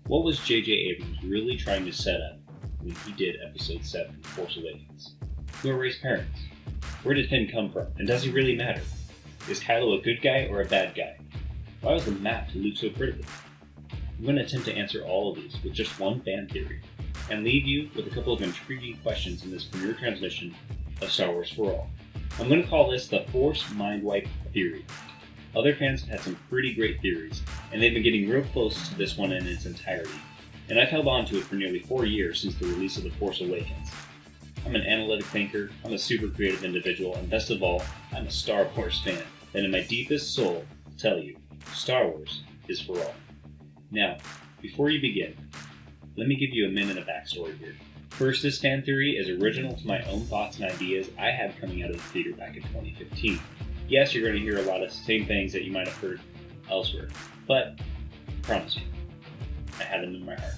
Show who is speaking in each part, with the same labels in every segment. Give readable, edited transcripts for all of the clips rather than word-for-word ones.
Speaker 1: What was J.J. Abrams really trying to set up when he did Episode 7, The Force Awakens? Who are Rey's parents? Where did Finn come from? And does he really matter? Is Kylo a good guy or a bad guy? Why was the map to Luke so critical? I'm going to attempt to answer all of these with just one fan theory, and leave you with a couple of intriguing questions in this premiere transmission of Star Wars for All. I'm going to call this the Force Mind Wipe Theory. Other fans have had some pretty great theories, and they've been getting real close to this one in its entirety, and I've held on to it for nearly 4 years since the release of The Force Awakens. I'm an analytic thinker, I'm a super creative individual, and best of all, I'm a Star Wars fan, and in my deepest soul, I'll tell you, Star Wars is for all. Now, before you begin, let me give you a minute of backstory here. First, this fan theory is original to my own thoughts and ideas I had coming out of the theater back in 2015. Yes, you're going to hear a lot of the same things that you might have heard elsewhere, but I promise you, I had them in my heart.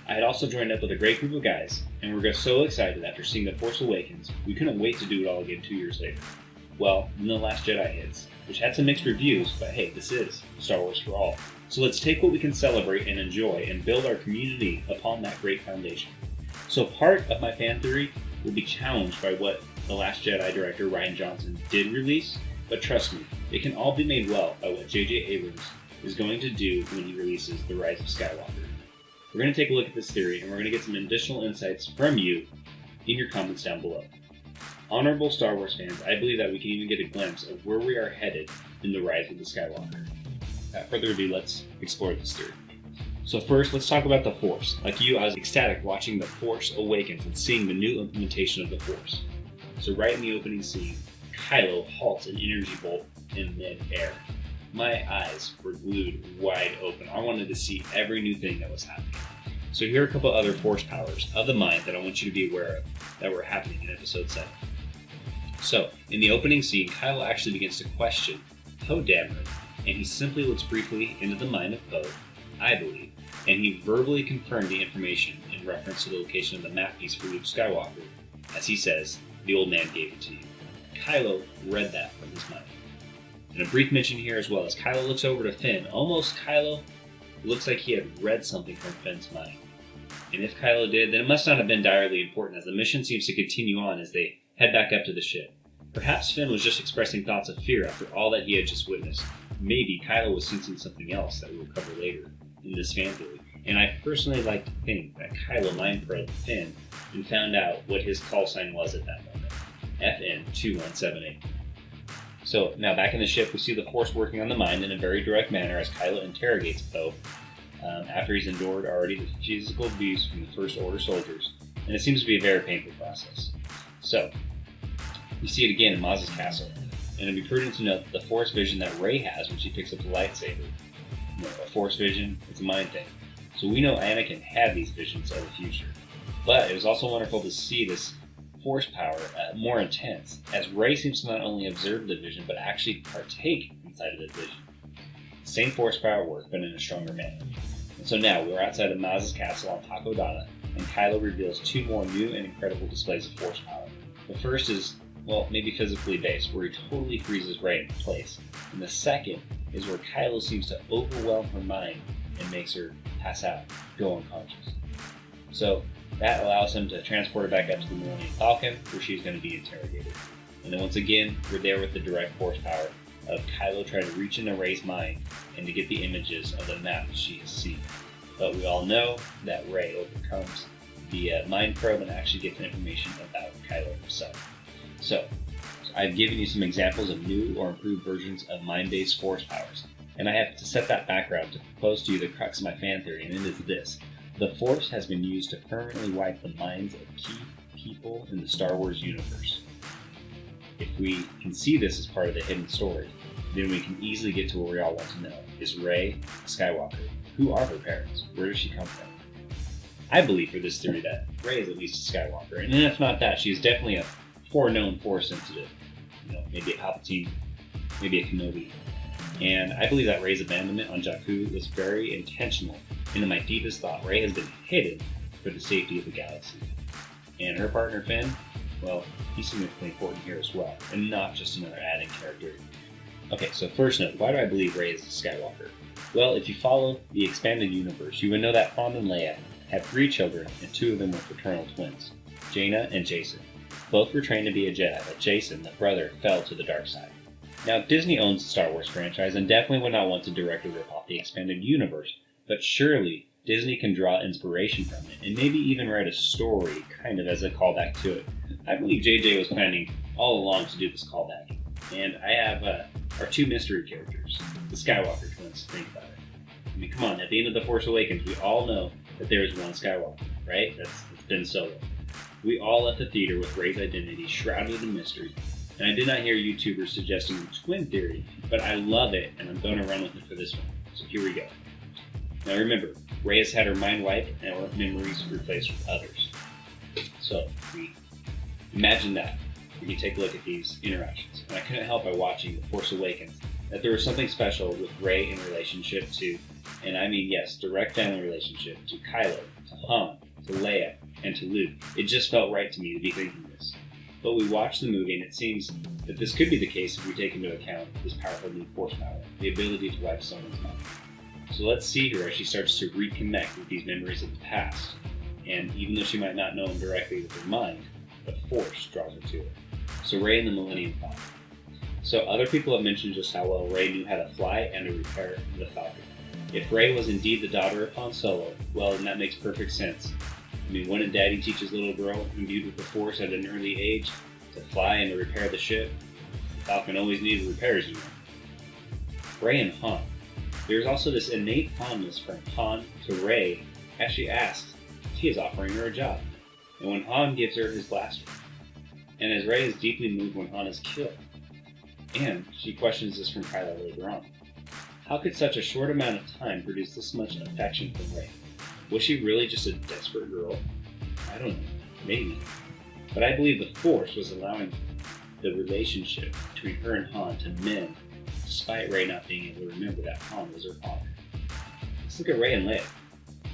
Speaker 1: I had also joined up with a great group of guys, and we were so excited after seeing The Force Awakens, we couldn't wait to do it all again 2 years later. Well, then The Last Jedi hits, which had some mixed reviews, but hey, this is Star Wars for All. So let's take what we can celebrate and enjoy and build our community upon that great foundation. So part of my fan theory will be challenged by what The Last Jedi director Rian Johnson did release, but trust me, it can all be made well by what J.J. Abrams is going to do when he releases The Rise of Skywalker. We're going to take a look at this theory, and we're going to get some additional insights from you in your comments down below. Honorable Star Wars fans, I believe that we can even get a glimpse of where we are headed in The Rise of the Skywalker. Without further ado, let's explore this theory. So first, let's talk about the Force. Like you, I was ecstatic watching The Force Awakens and seeing the new implementation of the Force. So right in the opening scene, Kylo halts an energy bolt in mid-air. My eyes were glued wide open. I wanted to see every new thing that was happening. So here are a couple other Force powers of the mind that I want you to be aware of that were happening in Episode 7. So, in the opening scene, Kylo actually begins to question Poe Dameron, and he simply looks briefly into the mind of Poe, I believe, and he verbally confirmed the information in reference to the location of the map piece for Luke Skywalker. As he says, the old man gave it to you. Kylo read that from his mind. And a brief mention here as well, as Kylo looks over to Finn, almost Kylo looks like he had read something from Finn's mind. And if Kylo did, then it must not have been direly important, as the mission seems to continue on as they head back up to the ship. Perhaps Finn was just expressing thoughts of fear after all that he had just witnessed. Maybe Kylo was sensing something else that we will cover later in this fan theory. And I personally like to think that Kylo mind probed Finn and found out what his call sign was at that moment. FN2178. So now back in the ship, we see the Force working on the mind in a very direct manner as Kylo interrogates Poe after he's endured already the physical abuse from the First Order soldiers, and it seems to be a very painful process. So, we see it again in Maz's castle, and it'd be prudent to note that the Force vision that Rey has when she picks up the lightsaber, a Force vision, it's a mind thing. So we know Anakin had these visions of the future. But it was also wonderful to see this Force power more intense, as Rey seems to not only observe the vision, but actually partake inside of the vision. Same Force power work, but in a stronger manner. And so now, we're outside of Maz's castle on Takodana, and Kylo reveals two more new and incredible displays of Force power. The first is, well, maybe physically based, where he totally freezes Rey in place. And the second is where Kylo seems to overwhelm her mind and makes her pass out, go unconscious. So, that allows him to transport her back up to the Millennium Falcon, where she's going to be interrogated. And then once again, we're there with the direct Force power of Kylo trying to reach into Rey's mind and to get the images of the map that she has seen. But we all know that Rey overcomes the mind probe and actually gets information about Kylo himself. So, I've given you some examples of new or improved versions of mind-based Force powers. And I have to set that background to propose to you the crux of my fan theory, and it is this. The Force has been used to permanently wipe the minds of key people in the Star Wars universe. If we can see this as part of the hidden story, then we can easily get to where we all want to know. Is Rey a Skywalker? Who are her parents? Where does she come from? I believe for this theory that Rey is at least a Skywalker, and if not that, she is definitely a foreknown Force sensitive. Maybe a Palpatine, maybe a Kenobi. And I believe that Rey's abandonment on Jakku was very intentional, and in my deepest thought, Rey has been hidden for the safety of the galaxy. And her partner Finn, well, he's significantly important here as well, and not just another added character. Okay, so first note, why do I believe Rey is a Skywalker? Well, if you follow the expanded universe, you would know that Han and Leia had 3 children, and 2 of them were fraternal twins, Jaina and Jason. Both were trained to be a Jedi, but Jason, the brother, fell to the dark side. Now, Disney owns the Star Wars franchise and definitely would not want to directly rip off the expanded universe, but surely Disney can draw inspiration from it and maybe even write a story kind of as a callback to it. I believe JJ was planning all along to do this callback, and I have our 2 mystery characters, the Skywalker twins, to think about it. I mean, come on, at the end of The Force Awakens, we all know that there is one Skywalker, right? It's Ben Solo. We all left the theater with Rey's identity shrouded in mystery, and I did not hear YouTubers suggesting the twin theory, but I love it, and I'm going to run with it for this one. So here we go. Now remember, Rey has had her mind wiped and her memories replaced with others. So we imagine that. We can take a look at these interactions. And I couldn't help by watching The Force Awakens that there was something special with Rey in relationship to, and I mean yes, direct family relationship to Kylo, to Han, to Leia, and to Luke. It just felt right to me to be thinking this. But we watched the movie and it seems that this could be the case if we take into account this powerful new force power, the ability to wipe someone's mind. So let's see her as she starts to reconnect with these memories of the past. And even though she might not know them directly with her mind, the Force draws her to it. So Rey and the Millennium Falcon. So other people have mentioned just how well Rey knew how to fly and to repair the Falcon. If Rey was indeed the daughter of Han Solo, well, then that makes perfect sense. I mean, wouldn't Daddy teach his little girl, imbued with the Force at an early age, to fly and to repair the ship? The Falcon always needed repairs, you know. Rey and Han. There's also this innate fondness from Han to Rey as she asks if he is offering her a job, and when Han gives her his blaster. And as Rey is deeply moved when Han is killed, and she questions this from Kylo later on. How could such a short amount of time produce this much affection from Rey? Was she really just a desperate girl? I don't know, maybe. But I believe the Force was allowing the relationship between her and Han to mend, despite Rey not being able to remember that Han was her father. Let's look at Rey and Leia.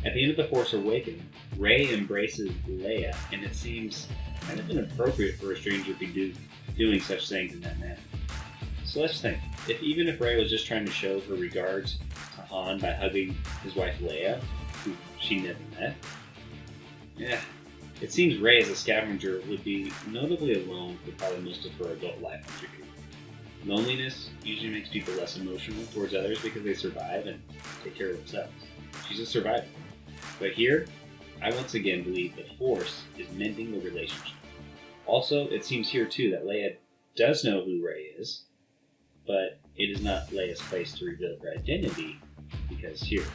Speaker 1: At the end of The Force Awakens, Rey embraces Leia, and it seems kind of inappropriate for a stranger to be doing such things in that manner. So let's think, even if Rey was just trying to show her regards to Han by hugging his wife Leia, who she never met, it seems Rey as a scavenger would be notably alone for probably most of her adult life on Jakku. Loneliness usually makes people less emotional towards others because they survive and take care of themselves. She's a survivor. But here, I once again believe the Force is mending the relationship. Also, it seems here too that Leia does know who Rey is, but it is not Leia's place to reveal her identity, because here,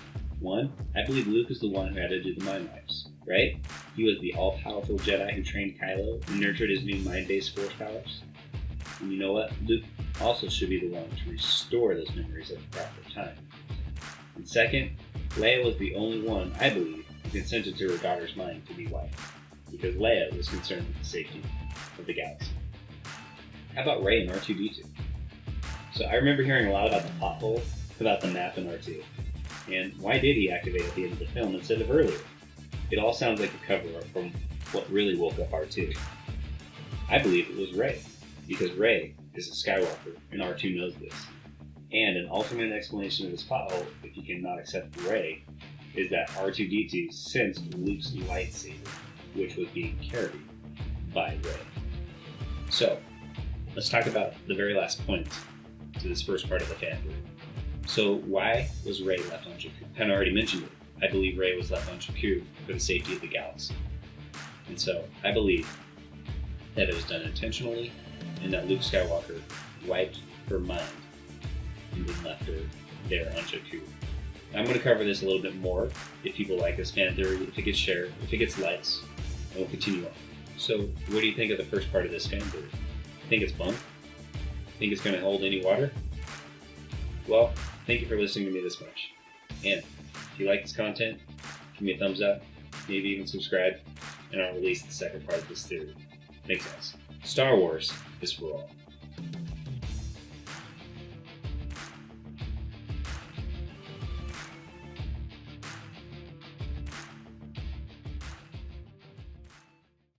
Speaker 1: 1, I believe Luke is the one who had to do the mind wipes, right? He was the all-powerful Jedi who trained Kylo and nurtured his new mind-based force powers. And you know what? Luke also should be the one to restore those memories at the proper time. And 2nd, Leia was the only one, I believe, who consented to her daughter's mind to be wiped, because Leia was concerned with the safety of the galaxy. How about Rey and R2-D2? So I remember hearing a lot about the pothole about the map in R2, and why did he activate at the end of the film instead of earlier? It all sounds like a cover-up from what really woke up R2. I believe it was Rey, because Rey is a Skywalker, and R2 knows this. And an alternate explanation of this pothole, if you cannot accept Rey, is that R2-D2 sensed Luke's lightsaber, which was being carried by Rey. So, let's talk about the very last point to this first part of the fan theory. So why was Rey left on Jakku? I kind of already mentioned it. I believe Rey was left on Jakku for the safety of the galaxy. And so I believe that it was done intentionally and that Luke Skywalker wiped her mind and then left her there on Jakku. I'm going to cover this a little bit more if people like this fan theory, if it gets shared, if it gets likes, and we'll continue on. So what do you think of the first part of this fan theory? Think it's bunk? Think it's going to hold any water? Well, thank you for listening to me this much. And if you like this content, give me a thumbs up, maybe even subscribe, and I'll release the second part of this theory. Thanks guys. Star Wars is for all.